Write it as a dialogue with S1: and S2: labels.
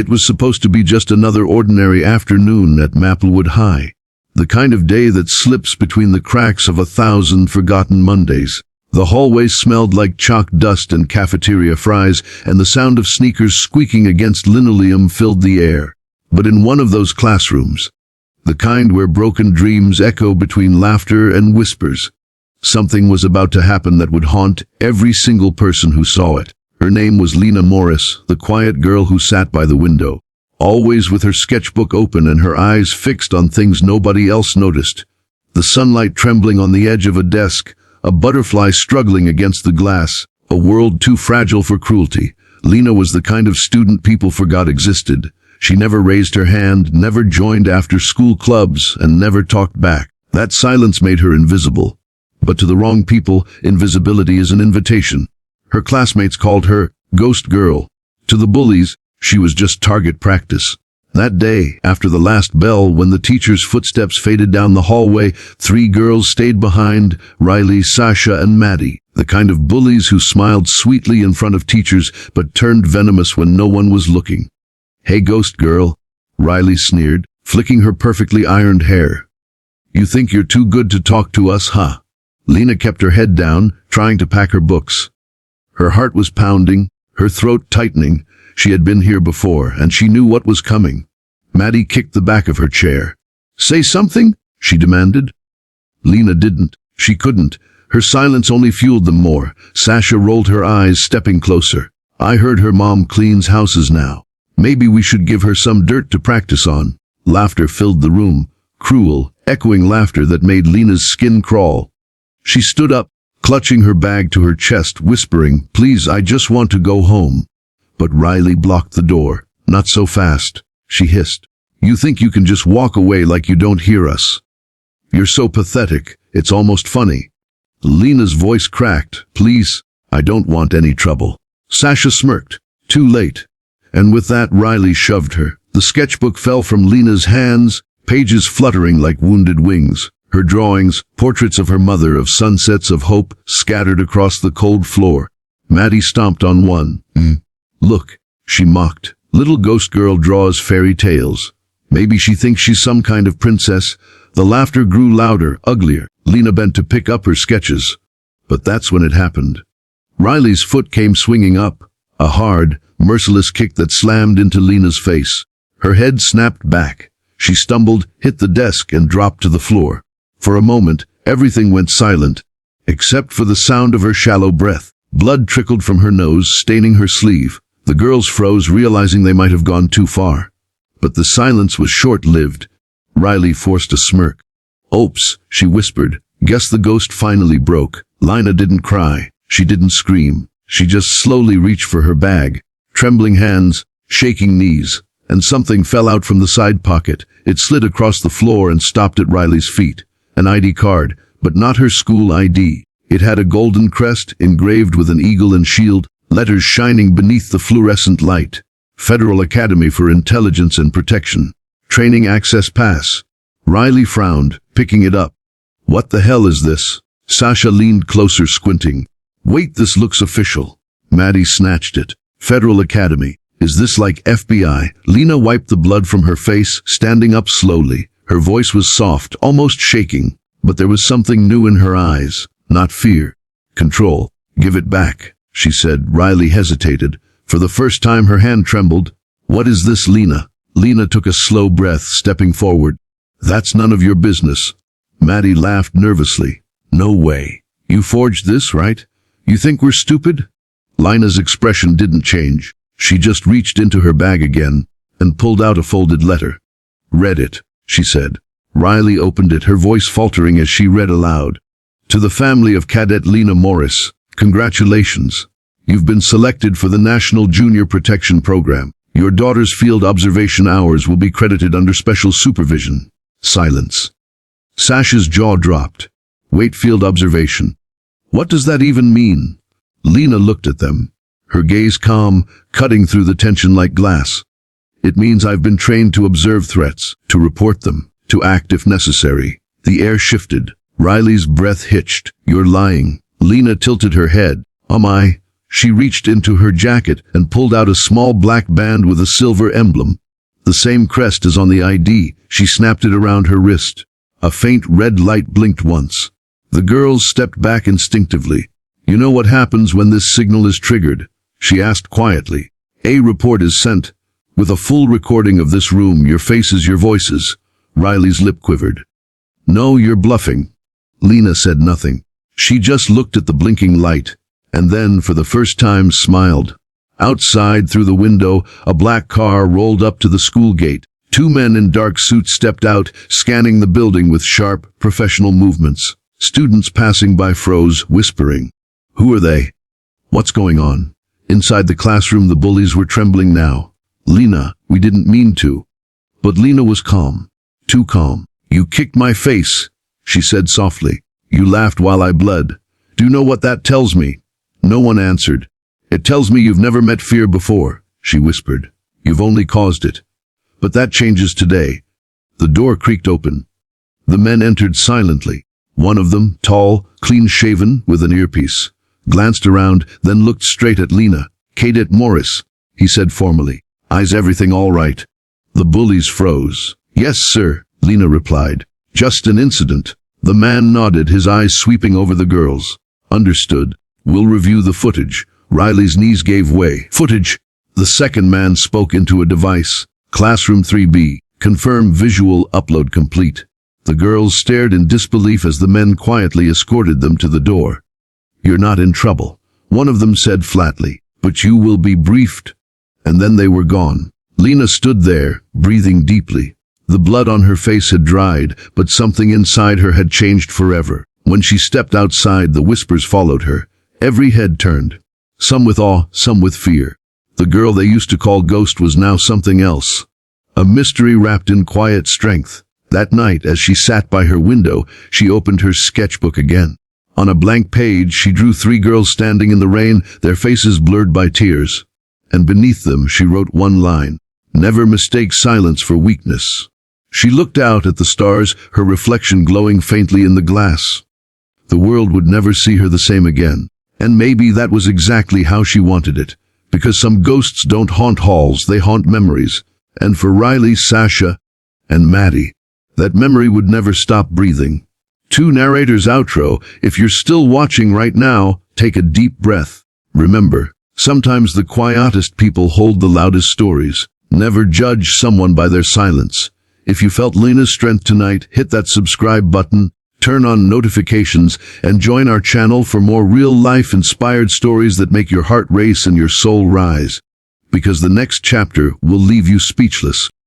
S1: It was supposed to be just another ordinary afternoon at Maplewood High. The kind of day that slips between the cracks of 1,000 forgotten Mondays. The hallways smelled like chalk dust and cafeteria fries, and the sound of sneakers squeaking against linoleum filled the air. But in one of those classrooms, the kind where broken dreams echo between laughter and whispers, something was about to happen that would haunt every single person who saw it. Her name was Lena Morris, the quiet girl who sat by the window, always with her sketchbook open and her eyes fixed on things nobody else noticed. The sunlight trembling on the edge of a desk, a butterfly struggling against the glass, a world too fragile for cruelty. Lena was the kind of student people forgot existed. She never raised her hand, never joined after-school clubs, and never talked back. That silence made her invisible. But to the wrong people, invisibility is an invitation. Her classmates called her Ghost Girl. To the bullies, she was just target practice. That day, after the last bell, when the teacher's footsteps faded down the hallway, 3 girls stayed behind, Riley, Sasha, and Maddie, the kind of bullies who smiled sweetly in front of teachers but turned venomous when no one was looking. "Hey, Ghost Girl," Riley sneered, flicking her perfectly ironed hair. "You think you're too good to talk to us, huh?" Lena kept her head down, trying to pack her books. Her heart was pounding, her throat tightening. She had been here before, and she knew what was coming. Maddie kicked the back of her chair. "Say something," she demanded. Lena didn't. She couldn't. Her silence only fueled them more. Sasha rolled her eyes, stepping closer. "I heard her mom cleans houses now. Maybe we should give her some dirt to practice on." Laughter filled the room, cruel, echoing laughter that made Lena's skin crawl. She stood up, clutching her bag to her chest, whispering, "Please, I just want to go home." But Riley blocked the door. "Not so fast," she hissed. "You think you can just walk away like you don't hear us? You're so pathetic, it's almost funny." Lena's voice cracked. "Please, I don't want any trouble." Sasha smirked. "Too late." And with that, Riley shoved her. The sketchbook fell from Lena's hands, pages fluttering like wounded wings. Her drawings, portraits of her mother, of sunsets of hope, scattered across the cold floor. Maddie stomped on one. "Look," she mocked. "Little Ghost Girl draws fairy tales. Maybe she thinks she's some kind of princess." The laughter grew louder, uglier. Lena bent to pick up her sketches. But that's when it happened. Riley's foot came swinging up, a hard, merciless kick that slammed into Lena's face. Her head snapped back. She stumbled, hit the desk, and dropped to the floor. For a moment, everything went silent, except for the sound of her shallow breath. Blood trickled from her nose, staining her sleeve. The girls froze, realizing they might have gone too far. But the silence was short-lived. Riley forced a smirk. "Oops," she whispered. "Guess the ghost finally broke." Lena didn't cry. She didn't scream. She just slowly reached for her bag. Trembling hands, shaking knees, and something fell out from the side pocket. It slid across the floor and stopped at Riley's feet. An ID card, but not her school ID. It had a golden crest engraved with an eagle and shield, letters shining beneath the fluorescent light. Federal Academy for Intelligence and Protection. Training Access Pass. Riley frowned, picking it up. "What the hell is this?" Sasha leaned closer, squinting. "Wait, this looks official." Maddie snatched it. "Federal Academy. Is this like FBI?" Lena wiped the blood from her face, standing up slowly. Her voice was soft, almost shaking, but there was something new in her eyes. Not fear. Control. "Give it back," she said. Riley hesitated. For the first time, her hand trembled. "What is this, Lena?" Lena took a slow breath, stepping forward. "That's none of your business." Maddie laughed nervously. "No way. You forged this, right? You think we're stupid?" Lena's expression didn't change. She just reached into her bag again and pulled out a folded letter. "Read it," she said. Riley opened it, her voice faltering as she read aloud. "To the family of Cadet Lena Morris, congratulations. You've been selected for the National Junior Protection Program. Your daughter's field observation hours will be credited under special supervision." Silence. Sasha's jaw dropped. "Wait, field observation. What does that even mean?" Lena looked at them, her gaze calm, cutting through the tension like glass. "It means I've been trained to observe threats, to report them, to act if necessary." The air shifted. Riley's breath hitched. "You're lying." Lena tilted her head. "Am I?" She reached into her jacket and pulled out a small black band with a silver emblem. The same crest as on the ID. She snapped it around her wrist. A faint red light blinked once. The girls stepped back instinctively. "You know what happens when this signal is triggered?" she asked quietly. "A report is sent. With a full recording of this room, your faces, your voices." Riley's lip quivered. "No, you're bluffing." Lena said nothing. She just looked at the blinking light, and then, for the first time, smiled. Outside, through the window, a black car rolled up to the school gate. Two men in dark suits stepped out, scanning the building with sharp, professional movements. Students passing by froze, whispering. "Who are they? What's going on?" Inside the classroom, the bullies were trembling now. "Lena, we didn't mean to." But Lena was calm. Too calm. "You kicked my face," she said softly. "You laughed while I bled. Do you know what that tells me?" No one answered. "It tells me you've never met fear before," she whispered. "You've only caused it. But that changes today." The door creaked open. The men entered silently. One of them, tall, clean-shaven, with an earpiece, glanced around, then looked straight at Lena. "Cadet Morris," he said formally. "Is everything all right?" The bullies froze. "Yes, sir," Lena replied. "Just an incident." The man nodded, his eyes sweeping over the girls. "Understood. We'll review the footage." Riley's knees gave way. "Footage?" The second man spoke into a device. "Classroom 3B. Confirm visual upload complete." The girls stared in disbelief as the men quietly escorted them to the door. "You're not in trouble," one of them said flatly, "but you will be briefed." And then they were gone. Lena stood there, breathing deeply. The blood on her face had dried, but something inside her had changed forever. When she stepped outside, the whispers followed her. Every head turned. Some with awe, some with fear. The girl they used to call Ghost was now something else. A mystery wrapped in quiet strength. That night, as she sat by her window, she opened her sketchbook again. On a blank page, she drew three girls standing in the rain, their faces blurred by tears. And beneath them, she wrote one line: "Never mistake silence for weakness." She looked out at the stars, her reflection glowing faintly in the glass. The world would never see her the same again. And maybe that was exactly how she wanted it. Because some ghosts don't haunt halls, they haunt memories. And for Riley, Sasha, and Maddie, that memory would never stop breathing. To narrator's outro. If you're still watching right now, take a deep breath. Remember, sometimes the quietest people hold the loudest stories. Never judge someone by their silence. If you felt Lena's strength tonight, hit that subscribe button, turn on notifications, and join our channel for more real-life inspired stories that make your heart race and your soul rise. Because the next chapter will leave you speechless.